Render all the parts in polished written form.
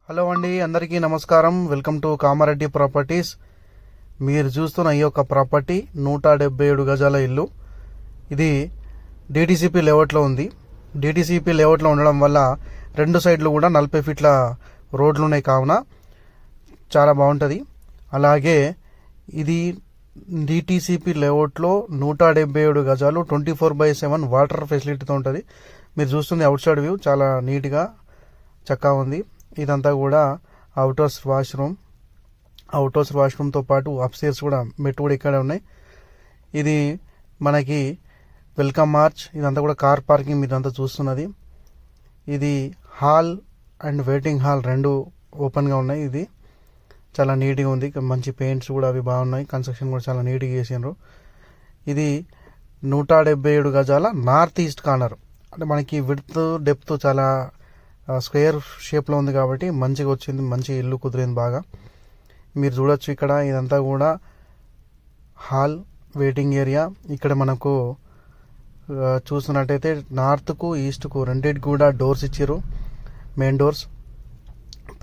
Hello అండి, అందరికీ నమస్కారం. Welcome to Kamareddy properties. మీరు చూస్తున్న ఈ యొక్క ప్రాపర్టీ 177 గజాల ఇల్లు. ఇది డిటిసిపి లేఅవుట్లో ఉంది. డిటిసిపి లేఅవుట్లో ఉండడం వల్ల రెండు సైడ్లు కూడా 40 ఫీట్ల రోడ్లు ఉన్నాయి, కావున చాలా బాగుంటుంది. అలాగే ఇది డిటిసిపి లేఅవుట్లో 177 గజాలు 24/7 వాటర్ ఫెసిలిటీతో ఉంటుంది. మీరు చూస్తుంది అవుట్ సైడ్ వ్యూ, చాలా నీట్గా చక్కగా ఉంది. ఇదంతా కూడా అవుట్హౌస్ వాష్రూమ్తో పాటు అప్స్టైర్స్ కూడా మెట్లు కూడా ఇక్కడే ఉన్నాయి. ఇది మనకి వెల్కమ్ మార్చ్, ఇదంతా కూడా కార్ పార్కింగ్ మీదంతా చూస్తున్నది. ఇది హాల్ అండ్ వెయిటింగ్ హాల్ రెండు ఓపెన్గా ఉన్నాయి. ఇది చాలా నీట్గా ఉంది, మంచి పెయింట్స్ కూడా అవి బాగున్నాయి. కన్స్ట్రక్షన్ కూడా చాలా నీట్గా చేసినారు. ఇది 177 గజాల నార్త్ ఈస్ట్ కార్నర్, అంటే మనకి విడ్త్ డెప్త్ చాలా స్క్వేర్ షేప్లో ఉంది కాబట్టి మంచిగా వచ్చింది, మంచి ఇల్లు కుదిరింది బాగా. మీరు చూడొచ్చు ఇక్కడ ఇదంతా కూడా హాల్ వెయిటింగ్ ఏరియా. ఇక్కడ మనకు చూస్తున్నట్టయితే నార్త్కు ఈస్ట్కు రెండింటికి కూడా డోర్స్ ఇచ్చారు, మెయిన్ డోర్స్.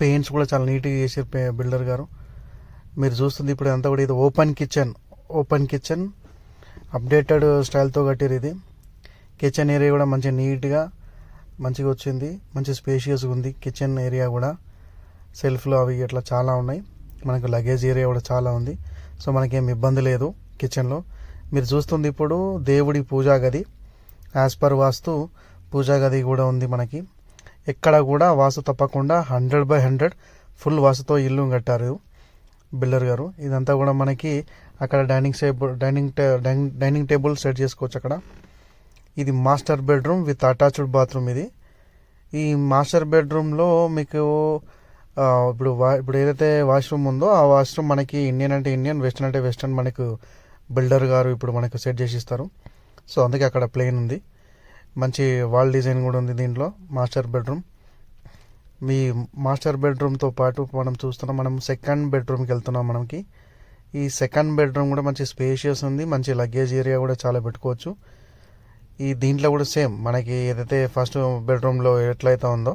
పెయింట్స్ కూడా చాలా నీట్గా చేసారు బిల్డర్ గారు. మీరు చూస్తుంది ఇప్పుడు అంతా కూడా ఇది ఓపెన్ కిచెన్ అప్డేటెడ్ స్టైల్తో కట్టారు. ఇది కిచెన్ ఏరియా కూడా మంచిగా మంచిగా వచ్చింది, మంచి స్పేషియస్గా ఉంది. కిచెన్ ఏరియా కూడా సెల్ఫ్లో అవి ఇట్లా చాలా ఉన్నాయి. మనకు లగేజ్ ఏరియా కూడా చాలా ఉంది. సో మనకేం ఇబ్బంది లేదు కిచెన్లో. మీరు చూస్తుంది ఇప్పుడు దేవుడి పూజా గది, యాజ్ పర్ వాస్తు పూజా గది కూడా ఉంది మనకి. ఎక్కడ కూడా వాస్తు తప్పకుండా 100/100 ఫుల్ వాస్తుతో ఇల్లు కట్టారు బిల్డర్ గారు. ఇదంతా కూడా మనకి అక్కడ డైనింగ్ టేబుల్ సెట్ చేసుకోవచ్చు అక్కడ. ఇది master bedroom with attached bathroom. ఇది ఈ మాస్టర్ బెడ్రూమ్లో మీకు ఇప్పుడు ఏదైతే వాష్రూమ్ ఉందో ఆ వాష్రూమ్ మనకి ఇండియన్ అంటే ఇండియన్, వెస్టర్న్ అంటే వెస్టర్న్ మనకు బిల్డర్ గారు ఇప్పుడు మనకు సెట్ చేసి ఇస్తారు. సో అందుకే అక్కడ ప్లేన్ ఉంది. మంచి వాల్ డిజైన్ కూడా ఉంది దీంట్లో. మాస్టర్ బెడ్రూమ్, మీ మాస్టర్ బెడ్రూమ్తో పాటు మనం సెకండ్ బెడ్రూమ్కి వెళ్తున్నాం. మనకి ఈ సెకండ్ బెడ్రూమ్ కూడా మంచి స్పేషియస్ ఉంది, మంచి లగేజ్ ఏరియా కూడా చాలా పెట్టుకోవచ్చు. ఈ దీంట్లో కూడా సేమ్ మనకి ఏదైతే ఫస్ట్ బెడ్రూమ్లో ఎట్లయితే ఉందో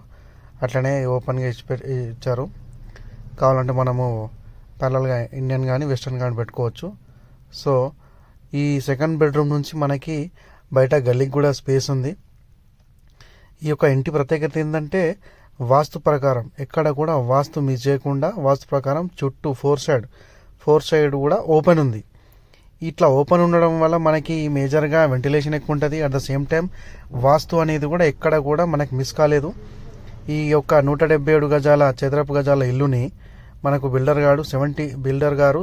అట్లనే ఓపెన్గా ఇచ్చారు. కావాలంటే మనము ప్యారలల్గా ఇండియన్ కానీ వెస్టర్న్ కానీ పెట్టుకోవచ్చు. సో ఈ సెకండ్ బెడ్రూమ్ నుంచి మనకి బయట గల్లీకి కూడా స్పేస్ ఉంది. ఈ యొక్క ఇంటి ప్రత్యేకత ఏంటంటే వాస్తు ప్రకారం ఎక్కడ కూడా వాస్తు మిస్ చేయకుండా వాస్తు ప్రకారం చుట్టూ ఫోర్ సైడ్ కూడా ఓపెన్ ఉంది. ఇట్లా ఓపెన్ ఉండడం వల్ల మనకి మేజర్గా వెంటిలేషన్ ఎక్కువ ఉంటుంది. అట్ ద సేమ్ టైం వాస్తు అనేది కూడా ఎక్కడ కూడా మనకి మిస్ కాలేదు. ఈ యొక్క 177 గజాల చదరపు గజాల ఇల్లుని మనకు బిల్డర్ గారు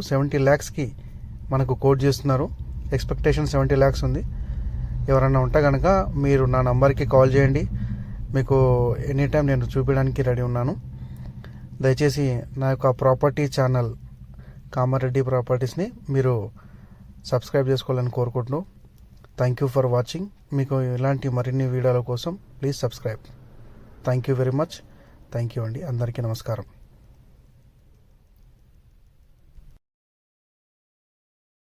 70 lakhsకి మనకు కోట్ చేస్తున్నారు. ఎక్స్పెక్టేషన్ 70 lakhs ఉంది. ఎవరన్నా ఉంటే కనుక మీరు నా నంబర్కి కాల్ చేయండి, మీకు ఎనీ టైం నేను చూపించడానికి రెడీ ఉన్నాను. దయచేసి నా యొక్క ప్రాపర్టీ ఛానల్ కామారెడ్డి ప్రాపర్టీస్ని మీరు సబ్స్క్రైబ్ చేసుకోవాలని కోరుకుంటున్నాను. Thank you for watching. మీకు ఇలాంటి మరిన్ని వీడియోల కోసం please subscribe. Thank you very much. Thank you అండి. అందరికీ నమస్కారం.